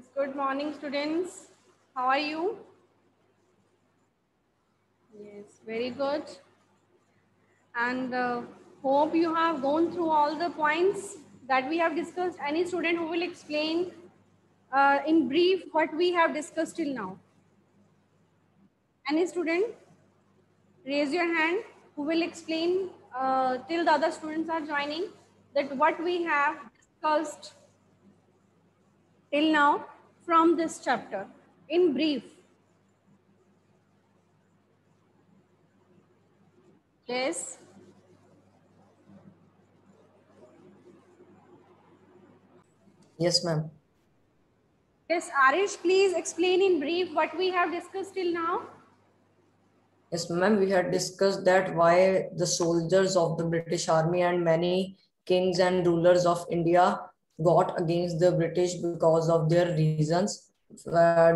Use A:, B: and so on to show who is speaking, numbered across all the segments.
A: Yes, good morning, students. How are you? Yes, very good. And hope you have gone through all the points that we have discussed. Any student who will explain in brief what we have discussed till now? Any student? Raise your hand who will explain till the other students are joining that what we have discussed till now from this chapter in brief. Yes.
B: Yes, ma'am.
A: Yes, Arish, please explain in brief what we have discussed till now.
B: Yes, ma'am. We had discussed that why the soldiers of the British Army and many kings and rulers of India got against the British because of their reasons.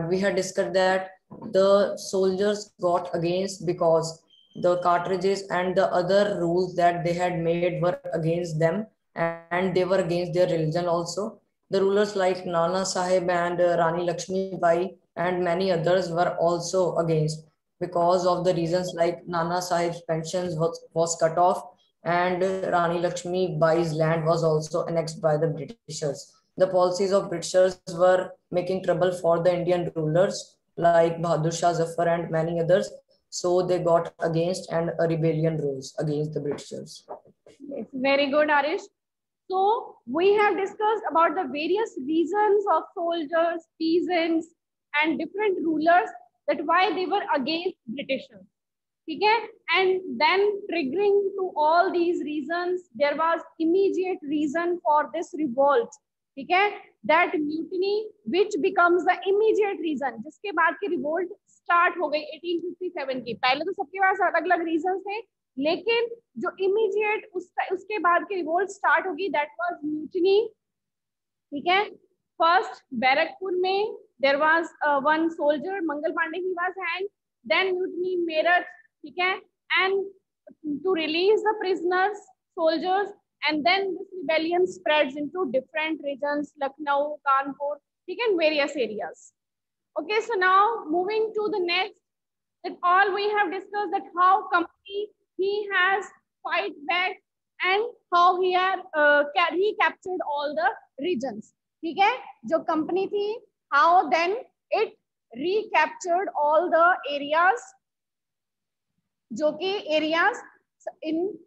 B: We had discussed that the soldiers got against because the cartridges and the other rules that they had made were against them, and they were against their religion also. The rulers like Nana Sahib and Rani Lakshmi Bai and many others were also against because of the reasons like Nana Sahib's pensions was cut off, and Rani Lakshmi Bai's land was also annexed by the Britishers. The policies of Britishers were making trouble for the Indian rulers like Bahadur Shah Zafar and many others. So they got against and a rebellion rose against the Britishers.
A: Yes, very good, Arish. So we have discussed about the various reasons of soldiers, peasants, and different rulers that why they were against Britishers. Okay? And then triggering to all these reasons, there was immediate reason for this revolt. Okay? That mutiny, which becomes the immediate reason, जिसके बाद की revolt start हो गई 1857 की. पहले तो सबके पास अलग-अलग reasons थे, लेकिन जो immediate उसके बाद की revolt start होगी, that was mutiny. ठीक है? First, बैरकपुर में there was one soldier, Mangal Pandey, he was hanged. Then mutiny in Meerut, ठीक है? And to release the prisoners, soldiers, and then this rebellion spreads into different regions, Lucknow, Kanpur, ठीक है, in various areas. Okay, so now moving to the next, that all we have discussed that how company he has fight back and how he captured all the regions. ठीक है, जो company थी, how then it recaptured all the areas, जो कि areas in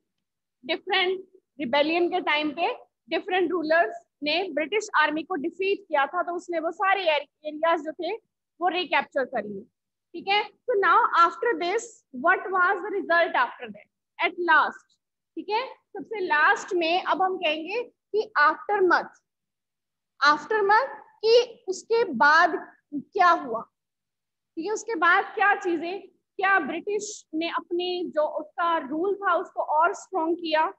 A: different rebellion के time पे different rulers ने British army को defeat किया था, तो उसने वो सारे areas जो थे वो recapture कर लिए. ठीक है, so now after this what was the result after that at last? ठीक है, सबसे last में अब हम कहेंगे कि aftermath कि उसके बाद क्या हुआ. ठीक है, उसके बाद क्या चीजें, क्या ब्रिटिश ने अपने जो उसका रूल था उसको और स्ट्रॉन्ग किया,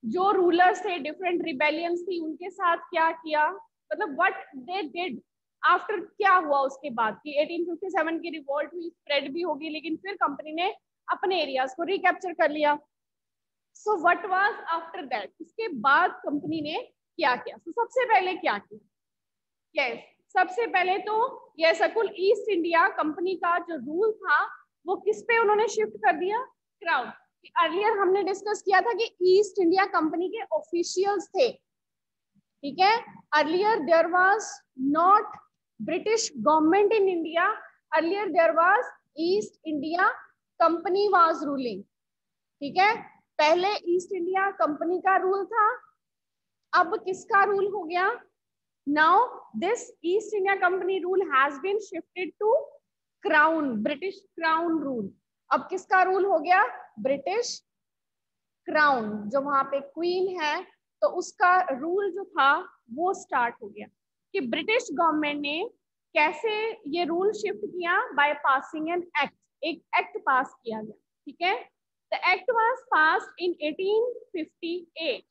A: जो रूलर्स थे डिफरेंट रिबेलियंस थी उनके साथ क्या किया, मतलब व्हाट दे डिड आफ्टर, क्या हुआ उसके बाद कि 1857 की रिवोल्ट हुई, स्प्रेड भी होगी, लेकिन फिर कंपनी ने अपने एरियाज को रिकैप्चर कर लिया. So what was after that, उसके बाद कंपनी ने क्या किया. तो सबसे पहले क्या किया, यस सबसे पहले तो यस अकुल ईस्ट इंडिया कंपनी का जो रूल था वो किस पे उन्होंने शिफ्ट कर दिया, क्राउन. अर्लियर हमने डिस्कस किया था कि ईस्ट इंडिया कंपनी के ऑफिशियल्स थे. ठीक है, earlier there was not British government in India, earlier there was East India Company was ruling. ठीक है, पहले ईस्ट इंडिया कंपनी का रूल था, अब किसका रूल हो गया. Now this East India Company rule has been shifted to Crown, British Crown rule. अब किसका रूल हो गया, ब्रिटिश क्राउन, जो वहां पे क्वीन है तो उसका रूल जो था वो स्टार्ट हो गया. कि ब्रिटिश गवर्नमेंट ने कैसे ये रूल शिफ्ट किया, बाय पासिंग एन एक्ट, एक एक्ट पास किया गया. ठीक है, the act was passed in 1858.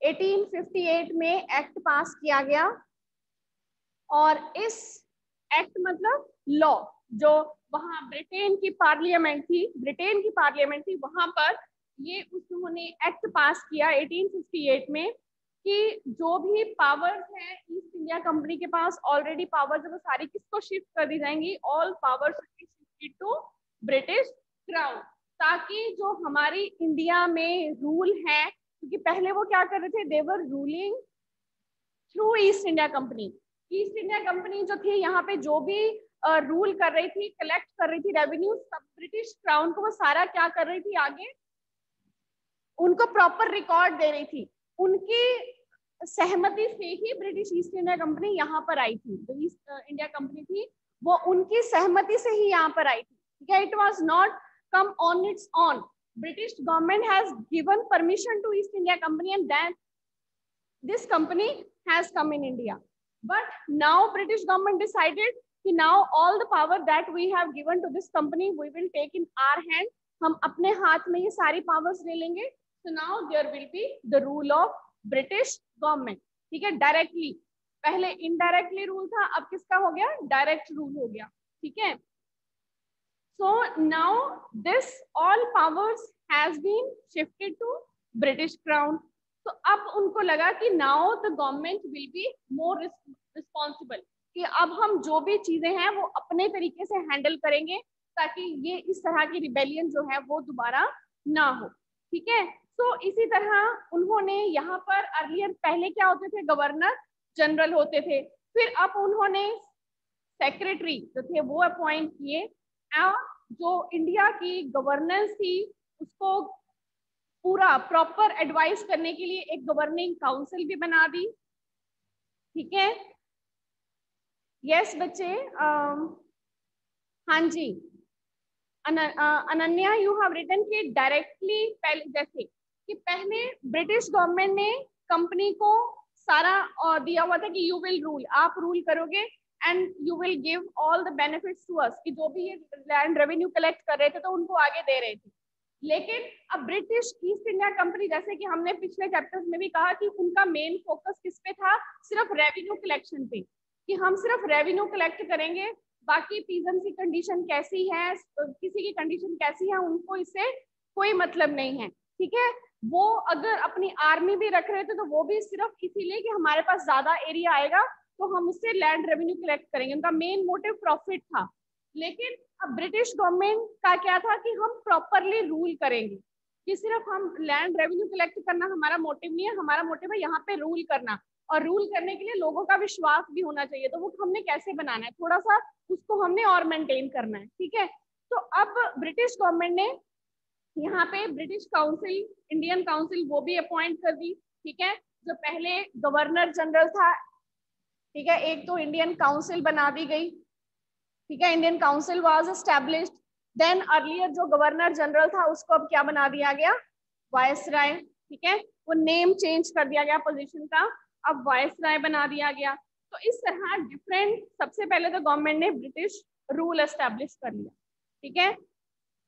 A: 1858 में एक्ट पास किया गया, और इस एक्ट मतलब लॉ, जो वहां ब्रिटेन की पार्लियामेंट थी वहां पर ये उन्होंने एक्ट पास किया 1858 में कि जो भी पावर्स हैं ईस्ट इंडिया कंपनी के पास ऑलरेडी पावर्स है, वो सारी किसको शिफ्ट कर दी जाएंगी, all powers shifted to British crown, ताकि जो हमारी इंडिया में रूल है, क्योंकि पहले वो क्या कर रहे थे, they were ruling through East India company. East India company जो थी यहाँ पे जो भी रूल कर रही थी, कलेक्ट कर रही थी रेवेन्यू, सब ब्रिटिश क्राउन को वो सारा क्या कर रही थी, आगे उनको प्रॉपर रिकॉर्ड दे रही थी। उनकी सहमति से ही ब्रिटिश ईस्ट इंडिया कंपनी यहाँ पर आई थी, जो ईस्ट इंडिया कंपनी थी वो उनकी सहमति से ही यहाँ पर आई थी, ठीक है। It was not come on its own. British government has given permission to East India Company and then this company has come in India. But now British government decided कि now all the power that we have given to this company we will take in our hand. हम अपने हाथ में ये सारी powers ले लेंगे. So now there will be the rule of British government. ठीक है, directly. पहले indirectly rule था, अब किसका हो गया, direct rule हो गया. ठीक है. So now this all powers has been shifted to British Crown. तो अब उनको लगा कि now the government will be more responsible, कि अब हम जो भी चीजें हैं वो अपने तरीके से हैंडल करेंगे ताकि ये इस तरह की रिबेलियन जो है वो दोबारा ना हो. ठीक है. तो इसी तरह उन्होंने यहाँ पर अर्लियर पहले क्या होते थे, गवर्नर जनरल होते थे, फिर अब उन्होंने सेक्रेटरी जो थे वो अपॉइंट किए. जो इंडिया की गवर्नेंस थी उसको पूरा प्रॉपर एडवाइस करने के लिए एक गवर्निंग काउंसिल भी बना दी. ठीक है. यस बच्चे. हाँ जी अनन्या, यू हैव रिटन कि डायरेक्टली जैसे कि पहले ब्रिटिश गवर्नमेंट ने कंपनी को सारा दिया हुआ था कि यू विल रूल, आप रूल करोगे and you will give all the benefits to us, कि जो भी ये लैंड रेवेन्यू कलेक्ट कर रहे थे तो उनको आगे दे रहे थे. लेकिन अब ब्रिटिश ईस्ट इंडिया कंपनी, जैसे कि हमने पिछले चैप्टर्स में भी कहा कि उनका मेन फोकस किस पे था, सिर्फ रेवेन्यू कलेक्शन पे, कि हम सिर्फ रेवेन्यू कलेक्ट करेंगे, बाकी पीजन की कंडीशन कैसी है, किसी की कंडीशन कैसी है, उनको इससे कोई मतलब नहीं है. ठीक है. वो अगर अपनी आर्मी भी रख रहे थे तो वो भी सिर्फ इसीलिए कि हमारे पास ज्यादा एरिया आएगा तो हम उससे लैंड रेवेन्यू कलेक्ट करेंगे, उनका मेन मोटिव प्रॉफिट था. लेकिन अब ब्रिटिश गवर्नमेंट का क्या था कि हम प्रॉपरली रूल करेंगे, कि सिर्फ हम लैंड रेवेन्यू कलेक्ट करना हमारा मोटिव नहीं है, हमारा मोटिव है यहाँ पे रूल करना, और रूल करने के लिए लोगों का विश्वास भी होना चाहिए. तो वो हमने कैसे बनाना है, थोड़ा सा उसको हमने और मेंटेन करना है. ठीक है. तो अब ब्रिटिश गवर्नमेंट ने यहाँ पे ब्रिटिश काउंसिल, इंडियन काउंसिल वो भी अपॉइंट कर दी. ठीक है. जो पहले गवर्नर जनरल था, ठीक है, एक तो इंडियन काउंसिल बना दी गई. ठीक है. Indian council was established. Then earlier जो गवर्नर जनरल था उसको अब क्या बना दिया गया, वायसराय. ठीक है. वो नेम चेंज कर दिया गया पोजीशन का, अब वायसराय बना दिया गया. तो इस तरह डिफरेंट, सबसे पहले तो गवर्नमेंट ने ब्रिटिश रूल एस्टैब्लिश कर लिया. ठीक है.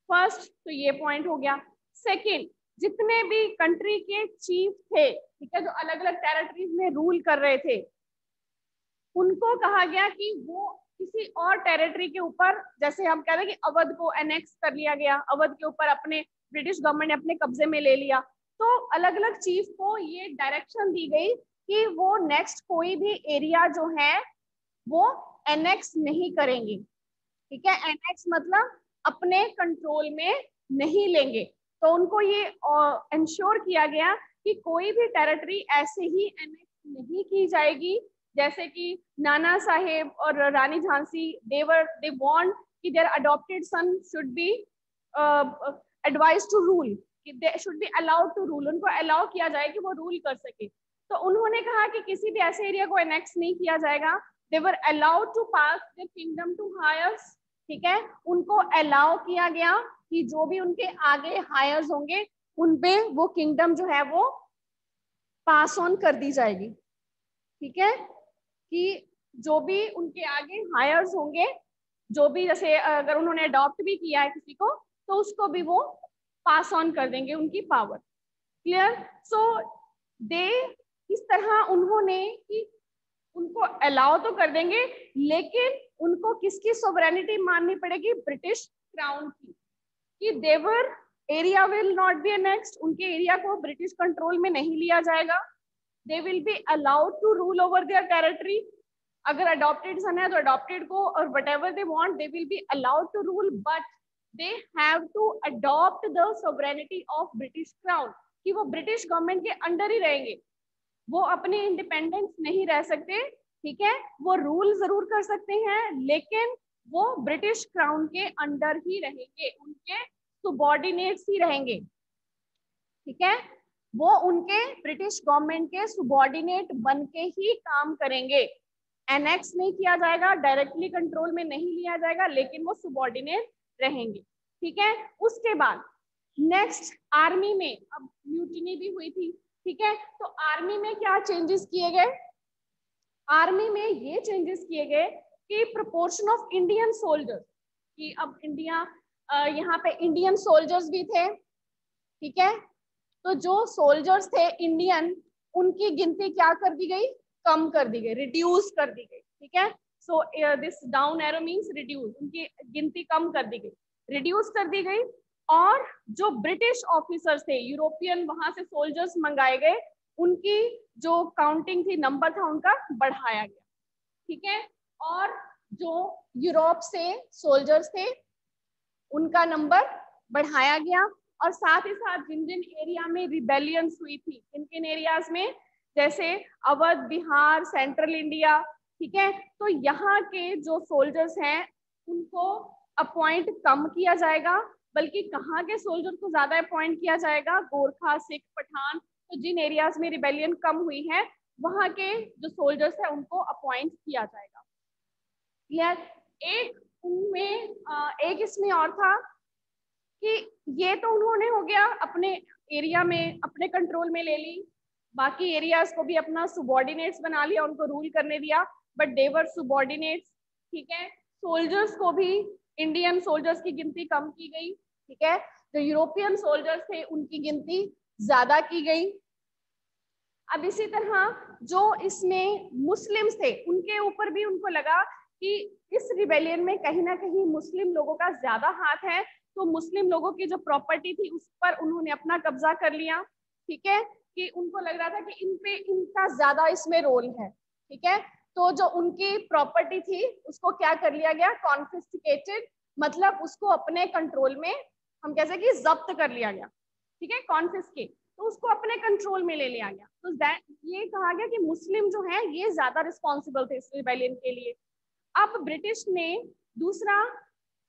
A: फर्स्ट तो ये पॉइंट हो गया. सेकेंड, जितने भी कंट्री के चीफ थे, ठीक है, जो अलग अलग टेरिटरीज में रूल कर रहे थे, उनको कहा गया कि वो किसी और टेरिटरी के ऊपर, जैसे हम कह रहे हैं कि अवध को एनेक्स कर लिया गया, अवध के ऊपर अपने ब्रिटिश गवर्नमेंट ने अपने कब्जे में ले लिया, तो अलग अलग चीफ को ये डायरेक्शन दी गई कि वो नेक्स्ट कोई भी एरिया जो है वो एनेक्स नहीं करेंगे. ठीक है. एनेक्स मतलब अपने कंट्रोल में नहीं लेंगे. तो उनको ये इंश्योर किया गया कि कोई भी टेरिटरी ऐसे ही एनेक्स नहीं की जाएगी. जैसे कि नाना साहेब और रानी झांसी, दे वांट कि their adopted son should be advise to rule, कि they should be allowed to rule, उनको अलाउ किया जाए कि वो रूल कर सके. तो उन्होंने कहा कि किसी भी ऐसे एरिया को एनेक्स नहीं किया जाएगा. They were allowed to pass their kingdom to heirs. ठीक है. उनको अलाउ किया गया कि जो भी उनके आगे हायर्स होंगे उनपे वो किंगडम जो है वो पास ऑन कर दी जाएगी. ठीक है. कि जो भी उनके आगे हायर्स होंगे, जो भी जैसे अगर उन्होंने अडॉप्ट भी किया है किसी को तो उसको भी वो पास ऑन कर देंगे उनकी पावर. क्लियर. सो दे इस तरह उन्होंने कि उनको अलाउ तो कर देंगे लेकिन उनको किसकी सोवरेनिटी माननी पड़ेगी, ब्रिटिश क्राउन की, कि their area will not be annexed, उनके एरिया को ब्रिटिश कंट्रोल में नहीं लिया जाएगा. they will be allowed to rule over their territory. अगर adopted son है तो adopted को, और whatever they want they will be allowed to rule, but they have to adopt the sovereignty of British crown, कि वो British government के under ही रहेंगे, वो अपने इंडिपेंडेंस नहीं रह सकते, ठीक है। वो रूल जरूर कर सकते हैं लेकिन वो ब्रिटिश क्राउन के अंडर ही रहेंगे, उनके सुबॉर्डिनेट्स ही रहेंगे, ठीक है। वो उनके ब्रिटिश गवर्नमेंट के सुबॉर्डिनेट बन के ही काम करेंगे, एनेक्स नहीं किया जाएगा, डायरेक्टली कंट्रोल में नहीं लिया जाएगा, लेकिन वो सुबॉर्डिनेट रहेंगे, ठीक है। उसके बाद नेक्स्ट आर्मी में, अब म्यूटिनी भी हुई थी, ठीक है, तो आर्मी में क्या चेंजेस किए गए? आर्मी में ये चेंजेस किए गए कि प्रोपोर्शन ऑफ इंडियन सोल्जर्स, कि अब इंडिया, यहाँ पे इंडियन सोल्जर्स भी थे, ठीक है, तो जो सोल्जर्स थे इंडियन, उनकी गिनती क्या कर दी गई? कम कर दी गई, रिड्यूस कर दी गई, ठीक है। So this down arrow means reduce, उनकी गिनती कम कर दी गई, रिड्यूस कर दी गई। और जो ब्रिटिश ऑफिसर्स थे, यूरोपियन वहां से सोल्जर्स मंगाए गए, उनकी जो काउंटिंग थी, नंबर था उनका, बढ़ाया गया, ठीक है। और जो यूरोप से सोल्जर्स थे उनका नंबर बढ़ाया गया, और साथ ही साथ जिन जिन एरिया में रिबेलियंस हुई थी, किन किन एरियाज में, जैसे अवध, बिहार, सेंट्रल इंडिया, ठीक है, तो यहाँ के जो सोल्जर्स हैं उनको अपॉइंट कम किया जाएगा, बल्कि कहाँ के सोल्जर को ज्यादा अपॉइंट किया जाएगा? गोरखा, सिख, पठान, तो जिन एरियाज में रिबेलियन कम हुई है वहां के जो सोल्जर्स है उनको अपॉइंट किया जाएगा, क्लियर। एक उनमें एक इसमें और था कि ये तो उन्होंने हो गया अपने एरिया में अपने कंट्रोल में ले ली, बाकी एरियाज को भी अपना सुबॉर्डिनेट्स बना लिया, उनको रूल करने दिया, बट देवर सुबॉर्डिनेट्स, ठीक है। सोल्जर्स को भी, इंडियन सोल्जर्स की गिनती कम की गई, ठीक है, जो यूरोपियन सोल्जर्स थे उनकी गिनती ज्यादा की गई। अब इसी तरह जो इसमें मुस्लिम्स थे उनके ऊपर भी उनको लगा कि इस रिबेलियन में कहीं ना कहीं मुस्लिम लोगों का ज्यादा हाथ है, तो मुस्लिम लोगों की जो प्रॉपर्टी थी उस पर उन्होंने अपना कब्जा कर लिया, ठीक है, कि उनको लग रहा था कि इन पे इनका ज्यादा इसमें रोल है, ठीक है। तो जो उनकी प्रॉपर्टी थी उसको क्या कर लिया गया? कॉन्फिस्केटेड, मतलब उसको अपने कंट्रोल में, हम कैसे कि जब्त कर लिया गया, ठीक है, कॉन्फिस्केट, तो उसको अपने कंट्रोल में ले लिया गया। तो ये कहा गया कि मुस्लिम जो है ये ज्यादा रिस्पॉन्सिबल थे इस रिबेलियन के लिए। अब ब्रिटिश ने दूसरा,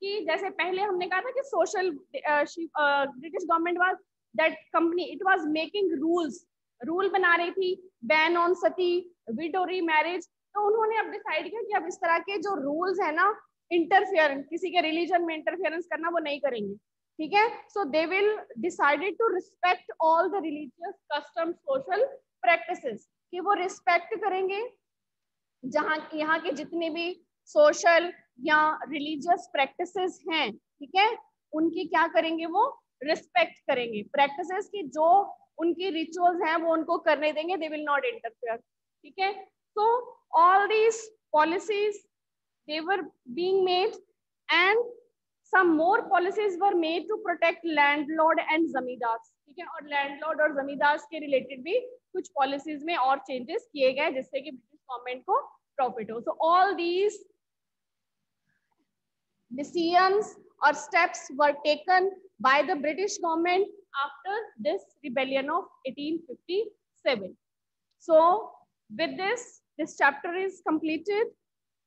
A: कि जैसे पहले हमने कहा था कि social British government was that company, it was making rules, rule बना रही थी, ban on Sati, window remarriage, तो उन्होंने अब डिसाइड किया कि अब इस तरह के जो रूल्स है ना, इंटरफेरेंस, किसी के रिलीजन में इंटरफेरेंस करना वो नहीं करेंगे, ठीक है। So they will decided to respect all the religious custom, social practices, कि वो रिस्पेक्ट करेंगे जहाँ यहाँ के जितने भी सोशल या रिलीजियस प्रैक्टिसेस हैं, ठीक है, उनकी क्या करेंगे? वो रिस्पेक्ट करेंगे, प्रैक्टिसेस की जो उनकी रिचुअल्स हैं वो उनको करने देंगे, दे विल नॉट इंटरफेयर, ठीक है। So all these policies they were being made, and some more policies were made to protect landlord and zamindars, ठीक है, और लैंडलॉर्ड और जमींदार के रिलेटेड भी कुछ पॉलिसीज में और चेंजेस किए गए जिससे कि ब्रिटिश गवर्नमेंट को प्रॉफिट हो। So all these decisions or steps were taken by the British government after this rebellion of 1857. So with this chapter is completed.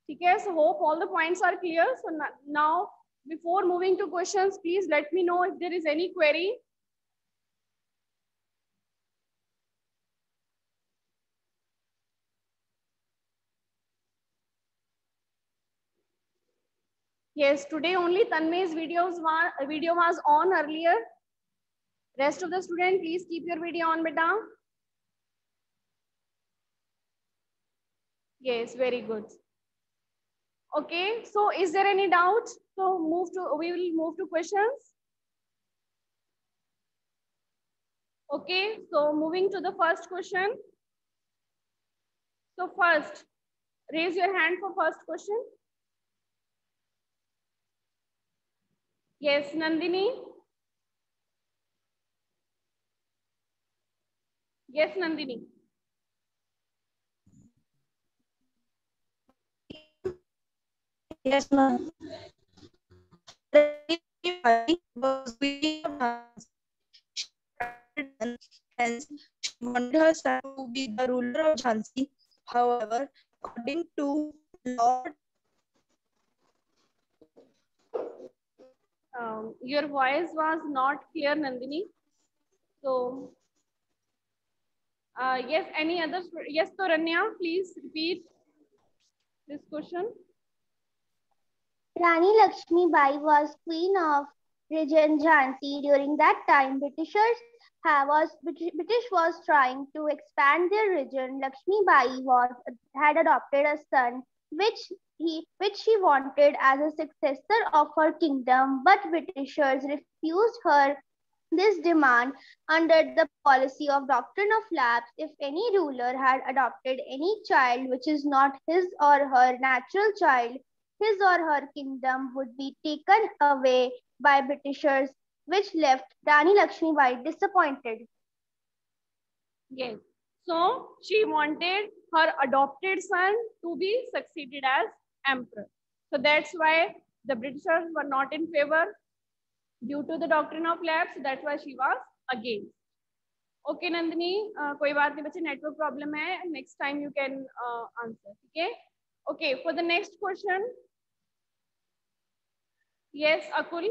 A: Okay, so hope all the points are clear. So now before moving to questions, please let me know if there is any query. Yes, today only Tanmay's video was on earlier. Rest of the student, please keep your video on, beta. Yes, very good. Okay, so is there any doubt? So we will move to questions. Okay, so moving to the first question. So first, raise your hand for first question. Yes, Nandini. Yes, Nandini.
C: Yes, ma'am. Was queen of Jhansi. She adopted one, hence she wanted her son to be the ruler of Jhansi. However, according to Lord,
A: Your voice was not clear, Nandini. So, yes, any other? Yes, Toranya, please repeat this question.
D: Rani Lakshmi Bai was queen of region Jhansi. During that time, British was trying to expand their region. Lakshmi Bai had adopted a son, which she wanted as a successor of her kingdom, but Britishers refused her this demand. Under the policy of doctrine of lapse, if any ruler had adopted any child which is not his or her natural child, his or her kingdom would be taken away by Britishers, which left Rani Lakshmi Bai disappointed.
A: Yes. So she wanted her adopted son to be succeeded as emperor. So that's why the Britishers were not in favor due to the doctrine of lapse. So that's why she was against. Okay, Nandini, कोई बात नहीं बच्चे, network problem है. Next time you can answer. Okay. Okay. For the next question. Yes, Akul.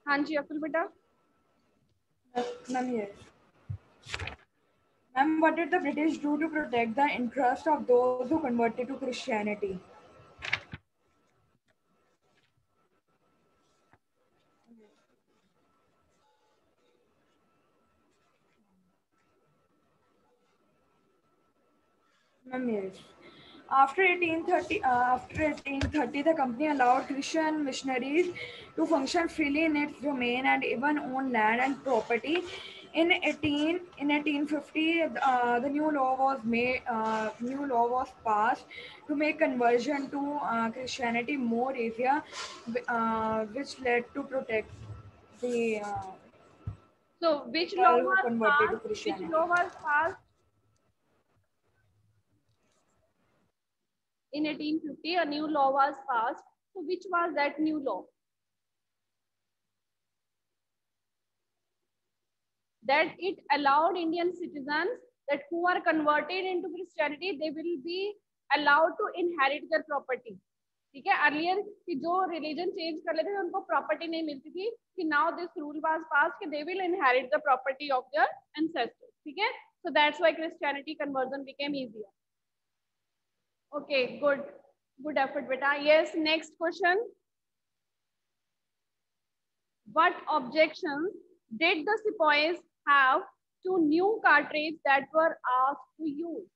A: हाँ जी अकुल बेटा.
E: Ma'am, yes. Ma'am, what did the British do to protect the interest of those who converted to Christianity? Ma'am, yes. After 1830, the company allowed Christian missionaries to function freely in its domain and even own land and property. In 1850, the new law was made. New law was passed to make conversion to Christianity more easier, which led to protect the
A: So which
E: people
A: law
E: who
A: was
E: converted to
A: passed?
E: Christianity.
A: Which law was passed in 1850? A new law was passed. So which was that new law? That it allowed Indian citizens that who are converted into Christianity, they will be allowed to inherit their property. ठीक है, earlier कि जो religion change कर लेते थे उनको property नहीं मिलती थी, कि now this rule was pass कि they will inherit the property of their ancestors. ठीक है, so that's why Christianity conversion became easier. Okay, good effort बेटा. Yes, next question. What objections did the sepoys have to new cartridge that were asked to use?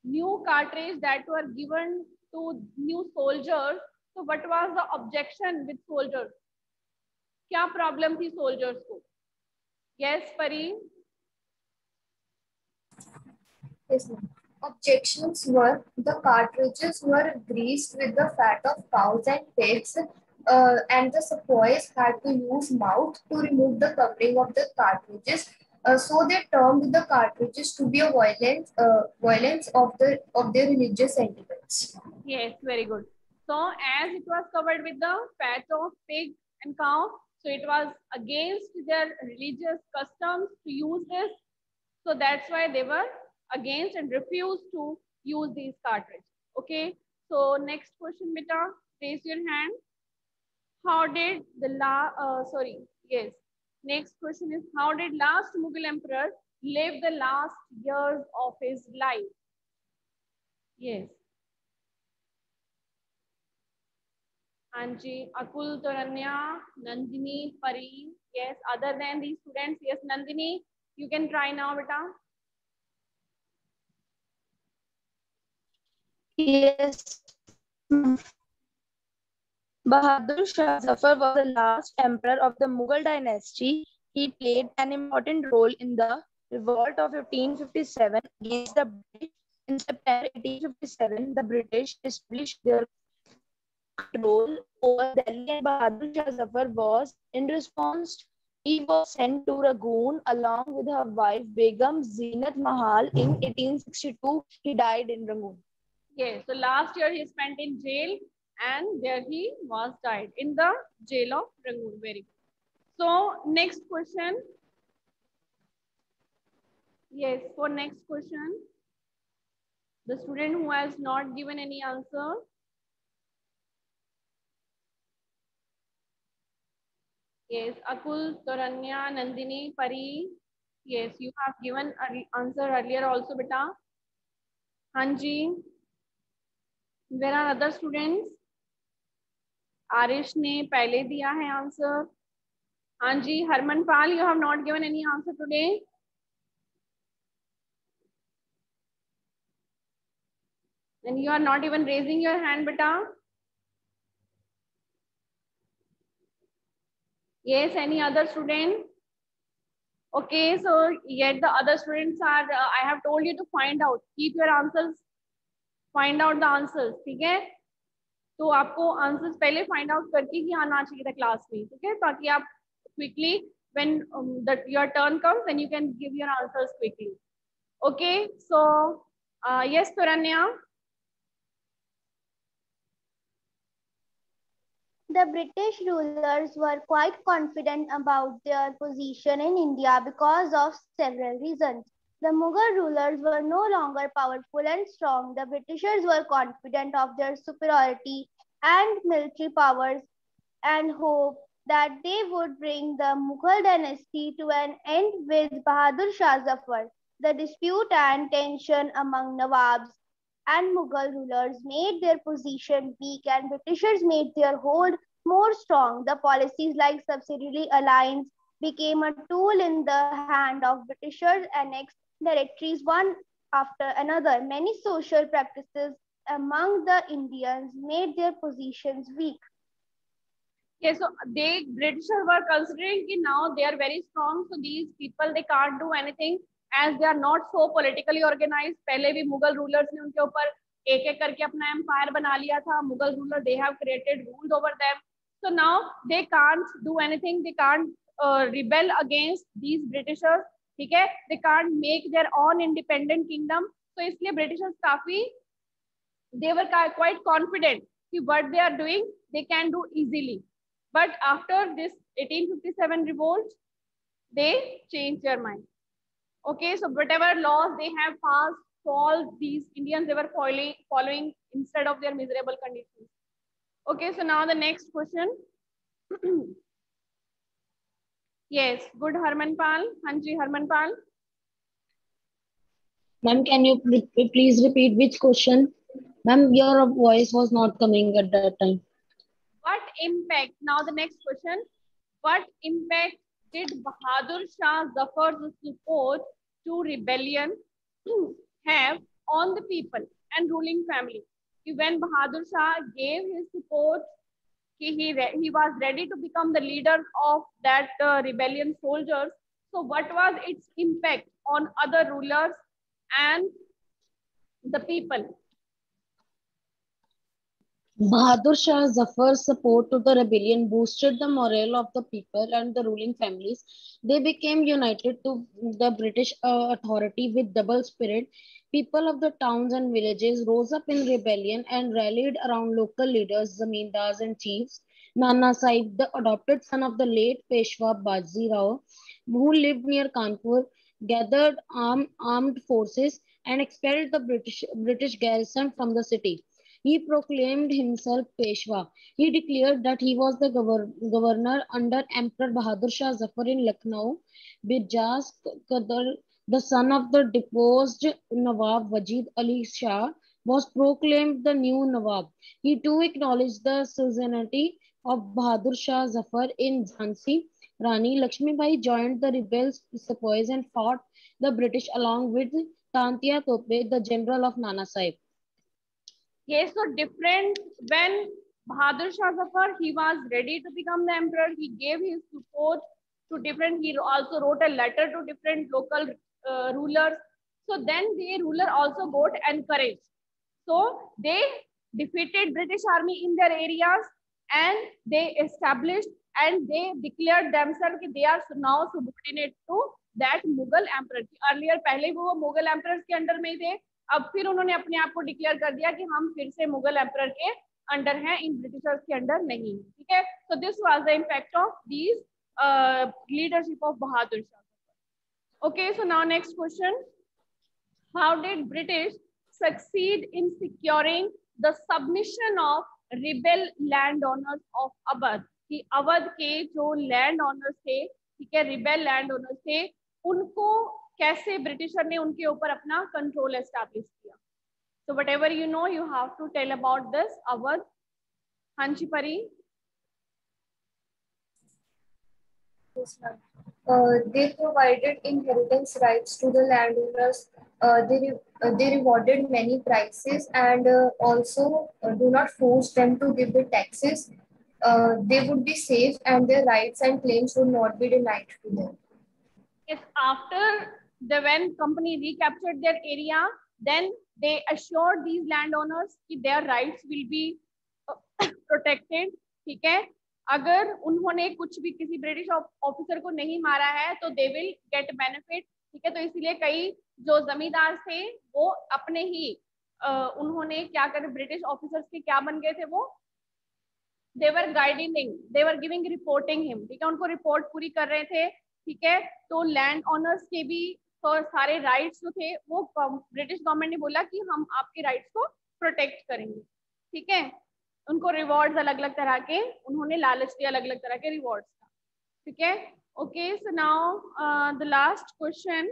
A: New cartridge that were given to new soldiers. So what was the objection with soldiers? क्या problem थी soldiers को? Yes, Pari.
F: Yes, ma'am. Objections were the cartridges were greased with the fat of cows and pigs, and the sepoys had to use mouth to remove the covering of the cartridges. So they termed the cartridges to be a violence of their religious sentiments.
A: Yes, very good. So as it was covered with the fat of pig and cow, so it was against their religious customs to use this. So that's why they were against and refused to use these cartridges. Okay. So next question, beta, raise your hand. How did the next question is, how did last Mughal emperor live the last years of his life? Yes. Anji, Akul, Taranya, Nandini, Pari. Yes, other than these students, yes, Nandini, you can try now, beta.
C: yes, Bahadur Shah Zafar was the last emperor of the Mughal dynasty. He played an important role in the revolt of 1557 against the British. In September 1857, the British established their control over Delhi, and Bahadur Shah Zafar was, in response He was sent to Rangoon along with her wife Begum Zeenat Mahal in 1862. He died in Rangoon.
A: Yes, so last year he spent in jail and there he was died in the jail of Rangoon. Very good. So next question. Yes, for next question, the student who has not given any answer. Yes, Akul, Toranya, Nandini, Pari. Yes, you have given an answer earlier also, beta. Hanji. There are other students. Arish ने पहले दिया है answer. Hanji, Harman Pal, you have not given any answer today. And you are not even raising your hand, beta. Yes, any other student? Okay, so yet the other students are, I have told you to find out. Keep your answers. Find out the answers. ठीक है? तो आपको answers पहले find out करके ही आना चाहिए था class में, ठीक है, ताकि आप quickly when that your turn comes then you can give your answers quickly. Okay, so yes Toranya.
D: The British rulers were quite confident about their position in India because of several reasons. The Mughal rulers were no longer powerful and strong. The Britishers were confident of their superiority and military powers and hoped that they would bring the Mughal dynasty to an end with Bahadur Shah Zafar. The dispute and tension among Nawabs and Mughal rulers made their position weak and Britishers made their hold more strong. The policies like subsidiary alliance became a tool in the hand of Britishers annexed territories one after another. Many social practices among the Indians made their positions weak.
A: Yes, so they Britishers were considering कि now they are very strong, so these people they can't do anything as they are not so politically organized. पहले भी Mughal rulers ने उनके ऊपर एक एक करके अपना empire बना लिया था. Mughal ruler they have created rules over them. So now they can't do anything. They can't rebel against these Britishers. ठीक है? They can't make their own independent kingdom. So इसलिए Britishers काफी they were quite confident कि what they are doing they can do easily. But after this 1857 revolt, they changed their mind. Okay, so whatever laws they have passed, so all these Indians they were following instead of their miserable conditions. Okay, so now the next question. Yes, good Harmanpal. Hanji Harmanpal.
G: Ma'am, can you please repeat which question? Ma'am, your voice was not coming at that time.
A: What impact, now the next question, what impact did Bahadur Shah Zafar's support to rebellion have on the people and ruling family? When Bahadur Shah gave his support, he was ready to become the leader of that rebellion soldiers. So what was its impact on other rulers and the people?
G: Bahadur Shah Zafar's support to the rebellion boosted the morale of the people and the ruling families. They became united to the British authority with double spirit. People of the towns and villages rose up in rebellion and rallied around local leaders, zamindars and chiefs. Nana Sahib, the adopted son of the late Peshwa Baji Rao, who lived near Kanpur, gathered armed forces and expelled the British garrison from the city. He proclaimed himself Peshwa. He declared that he was the governor under Emperor Bahadur Shah Zafar in Lucknow. Bijaz Qadar, the son of the deposed Nawab Wajid Ali Shah, was proclaimed the new Nawab. He too acknowledged the suzerainty of Bahadur Shah Zafar in Jhansi. Rani Lakshmi Bai joined the rebels' sepoys and fought the British along with Tantia Tope, the general of Nana Sahib.
A: Yes, so different when Bahadur Shah Zafar, he was ready to become the emperor. He gave his support to different, he also wrote a letter to different local rulers. So then the ruler also got encouraged. So they defeated British army in their areas and they established and they declared themselves कि they are now subordinate to that Mughal emperor. Earlier पहले वो Mughal emperors के under में ही थे, अब फिर उन्होंने अपने आप को डिक्लेयर कर दिया कि हम फिर से मुगल एम्परर के अंडर हैं, इन ब्रिटिशर्स के अंडर नहीं. ठीक है, so this was the impact of these leadership of Bahadur Shah. Okay, so now next question. How did British succeed in securing the submission of rebel landowners of Awadh? कि अवध के जो land owners थे, ठीक है, rebel land owners थे, उनको कैसे britisher ने उनके ऊपर अपना कंट्रोल एस्टैब्लिश किया? So whatever you know, you have to tell about this. Awadh, Hanchi Pari.
F: Yes, ma'am. They provided inheritance rights to the landowners. They rewarded many prices and also do not force them to give the taxes. They would be safe and their rights and claims would not be denied to them.
A: Yes, after when company recaptured their area, then they assured these landowners that their rights will be protected. ठीक है, अगर उन्होंने कुछ भी किसी British officer को नहीं मारा है तो दे विल गेट बेनिफिट. ठीक है, तो इसलिए कई जो जमींदार थे वो अपने ही उन्होंने क्या करे, ब्रिटिश ऑफिसर्स के क्या बन गए थे, वो they were guiding, they were giving reporting him. ठीक है, उनको रिपोर्ट पूरी कर रहे थे. ठीक है, तो लैंड ऑनर्स के भी तो सारे राइट्स जो थे वो ब्रिटिश गवर्नमेंट ने बोला कि हम आपके राइट्स को प्रोटेक्ट करेंगे. ठीक है, उनको रिवॉर्ड्स अलग अलग तरह के उन्होंने लालच दिया, अलग अलग तरह के रिवॉर्ड्स का. ठीक है, okay, so now the last question.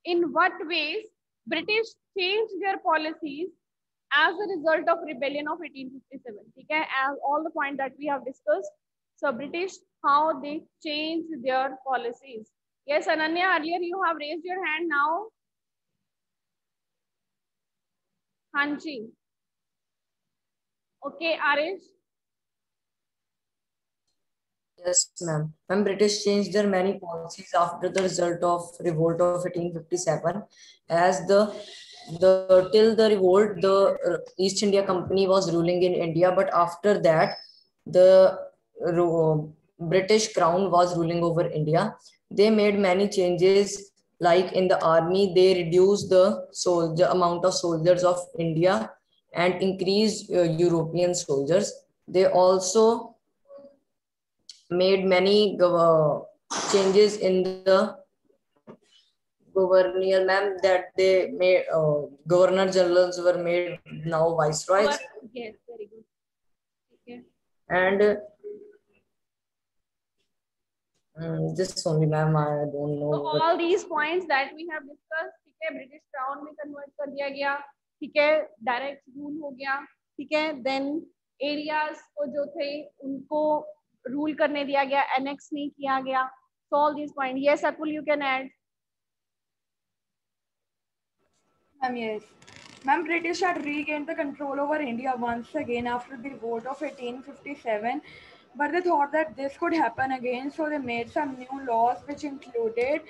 A: In what ways British change their policies as a result of rebellion of 1857? ठीक है, as all the point that we have discussed, so British, how they changed their policies. Yes, Ananya, earlier you have raised your hand. Now Hanji. Okay, Arish.
B: Yes, ma'am. When British changed their many policies after the result of revolt of 1857, as till the revolt, the East India Company was ruling in India, but after that, the British Crown was ruling over India. They made many changes, like in the army, they reduced the amount of soldiers of India and increased European soldiers. They also made many changes in the governor, ma'am, that they made governor generals were made now viceroys.
A: Yes, very good. Okay.
B: And this only, ma'am, I don't know.
A: So all these points that we have discussed, ठीक है, British crown में convert कर दिया गया. ठीक है, direct rule हो गया. ठीक है, देन एरियाज को जो थे उनको रूल करने दिया गया, एनेक्स नहीं किया गया. So all these points. Yes, Akul, you can add.
E: Yes. Ma'am, British had regained the control over India once again after the revolt of 1857, but they thought that this could happen again, so they made some new laws which included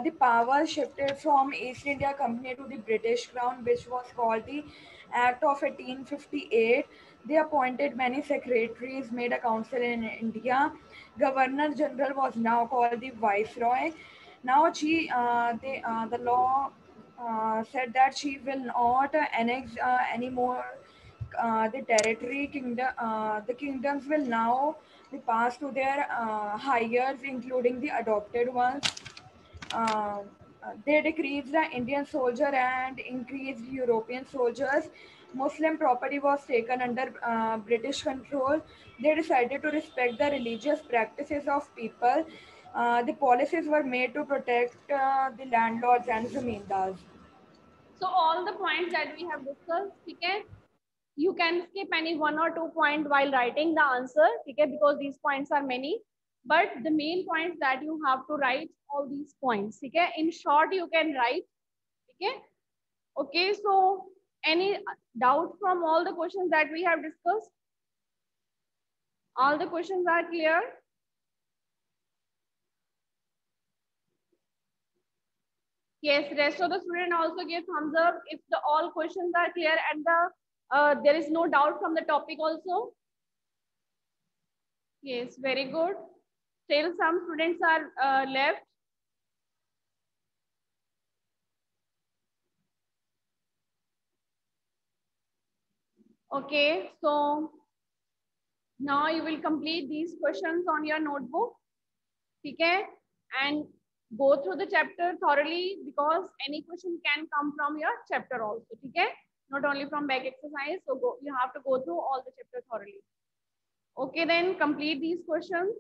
E: the power shifted from East India Company to the British Crown, which was called the Act of 1858. They appointed many secretaries, made a council in India. Governor General was now called the Viceroy. Now the law said that she will not annex anymore the territory. The kingdoms will now be passed to their heirs, including the adopted ones. They decreased the Indian soldier and increased European soldiers. Muslim property was taken under British control. They decided to respect the religious practices of people. The policies were made to protect the landlords and zamindars.
A: So all the points that we have discussed, okay, you can skip any 1 or 2 points while writing the answer, okay, because these points are many. But the main points that you have to write all these points, okay. In short, you can write, okay. Okay, so any doubt from all the questions that we have discussed? All the questions are clear? Yes, rest of the student also give thumbs up if all questions are clear and there is no doubt from the topic also. Yes, very good. Still some students are left. Okay, so now you will complete these questions on your notebook. Okay, and go through the chapter thoroughly because any question can come from your chapter also. Okay, not only from back exercise. So you have to go through all the chapter thoroughly. Okay, then complete these questions.